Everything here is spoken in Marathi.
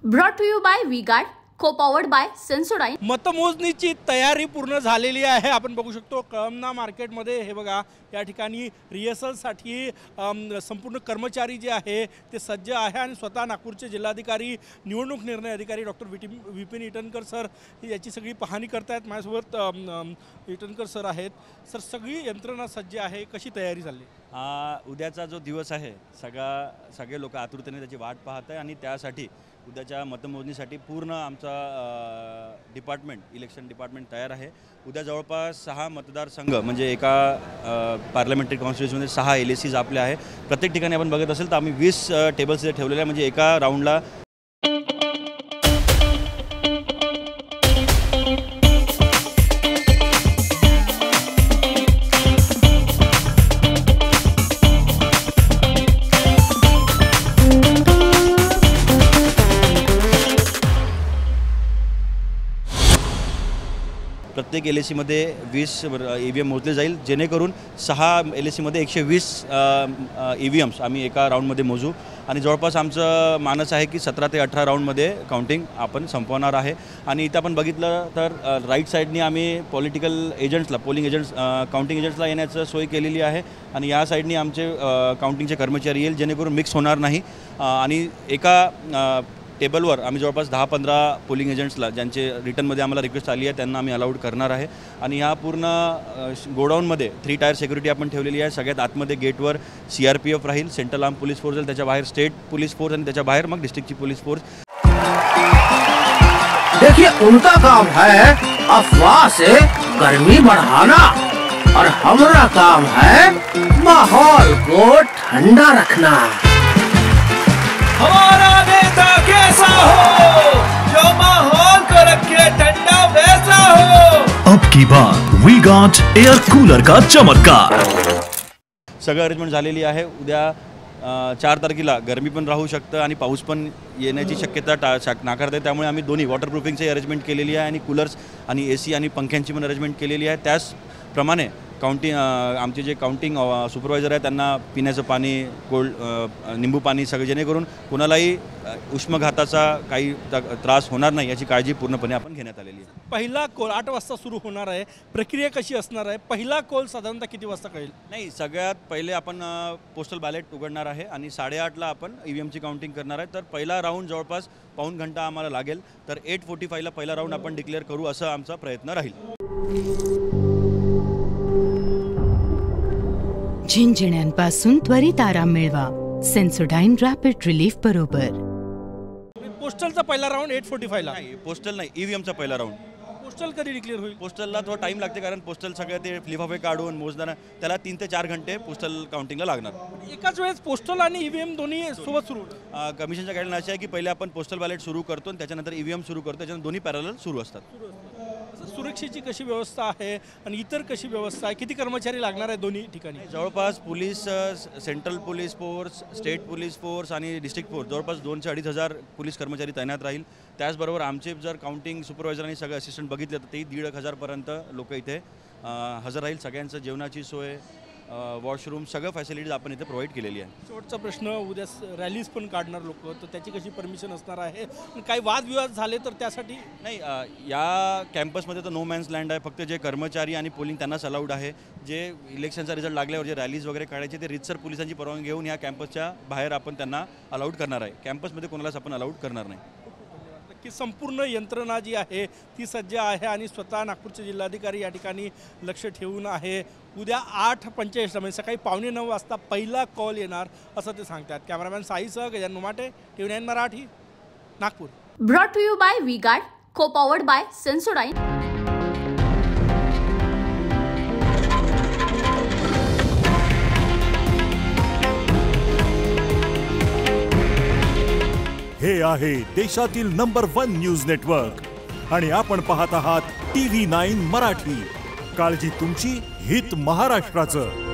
Brought to you by V-Guard, co-powered by Sensodyne. मतमोजणीची तयारी पूर्ण झालेली आहे। आपण बघू शकतो कळमना मार्केटमध्ये हे बघा या ठिकाणी रिहर्सलसाठी संपूर्ण कर्मचारी जे आहे ते सज्ज आहे आणि स्वतः नागपूरचे जिल्हाधिकारी निवडणूक निर्णय अधिकारी डॉक्टर विपिन ईटनकर सर याची सगळी पाहणी करतायत। माझ्यासोबत ईटनकर सर आहेत। सर सगळी यंत्रणा सज्ज आहे, कशी तयारी झाली? उद्याचा जो दिवस आहे सगळे लोक आतुरतेने त्याची वाट पाहत आहे आणि त्यासाठी उद्याच्या मतमोजणीसाठी पूर्ण आमचा इलेक्शन डिपार्टमेंट तयार आहे। उद्या जवळपास 6 मतदारसंघ म्हणजे एका पार्लमेंटरी कॉन्स्टिट्युशनमध्ये 6 LACs आपले आहे। प्रत्येक ठिकाणी आपण बघत असेल तर आम्ही 20 टेबल्स इथे ठेवलेले आहे, म्हणजे एका राऊंडला प्रत्येक LAC मध्ये 20 EVM मोजले जाईल, जेणेकरून 6 LAC मध्ये 120 EVMs आम्ही एका राऊंडमध्ये मोजू आणि जवळपास आमचं मानस आहे की 17 ते 18 राऊंडमध्ये काउंटिंग आपण संपवणार आहे। आणि इथं आपण बघितलं तर राईट साईडनी आम्ही पोलिंग एजंट्स काउंटिंग एजंट्सला येण्याचं सोय केलेली आहे आणि या साईडनी आमचे काउंटिंगचे कर्मचारी येईल, जेणेकरून मिक्स होणार नाही। आणि एका टेबलवर आम्ही जवळपास 10-15 पोलिंग एजंट्सला ज्यांचे रिटर्नमध्ये आम्हाला रिक्वेस्ट आली आहे त्यांना आम्ही अलाउड करणार आहे। आणि ह्या पूर्ण गोडाऊनमध्ये 3 टायर सिक्युरिटी आपण ठेवलेली आहे। सगळ्यात आतमध्ये गेटवर CRPF राहील, सेंट्रल आर्म पोलीस फोर्स राहील, त्याच्या बाहेर स्टेट पोलीस फोर्स आणि त्याच्या बाहेर मग डिस्ट्रिक्टची पोलीस फोर्स। देखिए उनका काम है अफवाह से गर्मी बढ़ाना और हमारा काम है माहौल को ठंडा रखना। हमारा नेता कैसा हो जो माहौल को रखे ठंडा वैसा हो। अब की बार वी गॉट एयर कूलर का चमत्कार। सगळं अरेंजमेंट झालेली आहे। उद्या 4 तारखेला गरमी पण राहू शकतं आणि पाऊस पण येण्याची शक्यता नाकारते, त्यामुळे आम्ही दोन्ही वॉटरप्रूफिंगची अरेंजमेंट केलेली आहे आणि कूलर्स आणि AC आणि पंख्यांची पण अरेंजमेंट केलेली आहे। त्याचप्रमाणे आमचे जे काउंटिंग सुपरवायझर आहे त्यांना पिण्याचं पाणी, निंबू पाणी सगळं, जेणेकरून कोणालाही उष्माघाताचा काही त्रास होणार नाही याची काळजी पूर्णपणे आपण घेण्यात आलेली आहे। पहिला कॉल 8 वाजता सुरू होणार आहे, प्रक्रिया कशी असणार आहे? पहिला कॉल साधारणतः किती वाजता कळेल? नाही, सगळ्यात पहिले आपण पोस्टल बॅलेट उघडणार आहे आणि 8:30ला आपण EVMची काउंटिंग करणार आहे। तर पहिला राऊंड जवळपास पाऊण घंटा आम्हाला लागेल, तर 8:45ला पहिला राऊंड आपण डिक्लेअर करू असा आमचा प्रयत्न राहील। झिंझिण्यांपासून त्वरित आराम मिळवा सेन्सोडाइन रॅपिड रिलीफ बरोबर। पोस्टलचा पहिला राऊंड 8:45ला? नाही, पोस्टल नाही, EVMचा पहिला राऊंड। पोस्टल कधी डिक्लेअर होईल? पोस्टलला थोडा टाइम लागते, कारण पोस्टल सगळं ते लिफाफे काढून मोजणार, त्याला 3 ते 4 घंटे पोस्टल काउंटिंगला लागणार। एकाच वेळेस पोस्टल आणि EVM दोन्ही सोबत सुरू? कमिशनच्या गाईडलाईन अशी आहे की पहिले आपण पोस्टल बॅलेट सुरू करतो आणि त्याच्यानंतर EVM सुरू करतो, त्याच्यानंतर दोन्ही पॅरलल सुरू असतात। सुरक्षेची कशी व्यवस्था आहे आणि इतर कशी व्यवस्था आहे? किती कर्मचारी लागणार आहे दोन्ही ठिकाणी? जवळपास police, central police force, state police force आणि डिस्ट्रिक्ट फोर्स जवळपास 2 ते 2.5 हजार पोलीस कर्मचारी तैनात राहील। त्याचबरोबर आमचे जर काउंटिंग सुपरवायझर आणि सगळे असिस्टंट बघितले तर ते 1,500 पर्यंत लोक इथे हजर राहील। सगळ्यांचं जेवणाची सोय, वॉशरूम सगळं फॅसिलिटीज आपण इथे प्रोव्हाइड केलेली आहे। शेवटचा प्रश्न, उद्या रॅलीज पण काढणार लोक, तर त्याची कशी परमिशन असणार आहे? काही वादविवाद झाले तर त्यासाठी? नाही, या कॅम्पसमध्ये तर नो मॅन्स लँड आहे, फक्त जे कर्मचारी आणि पोलिंग त्यांनाच अलाउड आहे। जे इलेक्शनचा रिझल्ट लागल्यावर जे रॅलीज वगैरे काढायचे ते रितसर पोलिसांची परवानगी घेऊन या कॅम्पसच्या बाहेर आपण त्यांना अलाउड करणार आहे। कॅम्पसमध्ये कोणालाच आपण अलाउड करणार नाही। की संपूर्ण यंत्रणा जी आहे ती सज्ज आहे आणि स्वतः नागपूरचे जिल्हाधिकारी या ठिकाणी लक्ष ठेवून आहे। उद्या 8:45 म्हणजे सकाळी 8:45 वाजता पहिला कॉल येणार असं ते सांगतात। कॅमेरामॅन साईसह Gajanan Umate, TV9 Marathi, Nagpur. Brought to you by V-Guard, co-powered by Sensodyne. हे आहे देशातील नंबर 1 न्यूज नेटवर्क आणि आपण पाहत आहात TV9 मराठी। काळजी तुमची, हित महाराष्ट्राचं।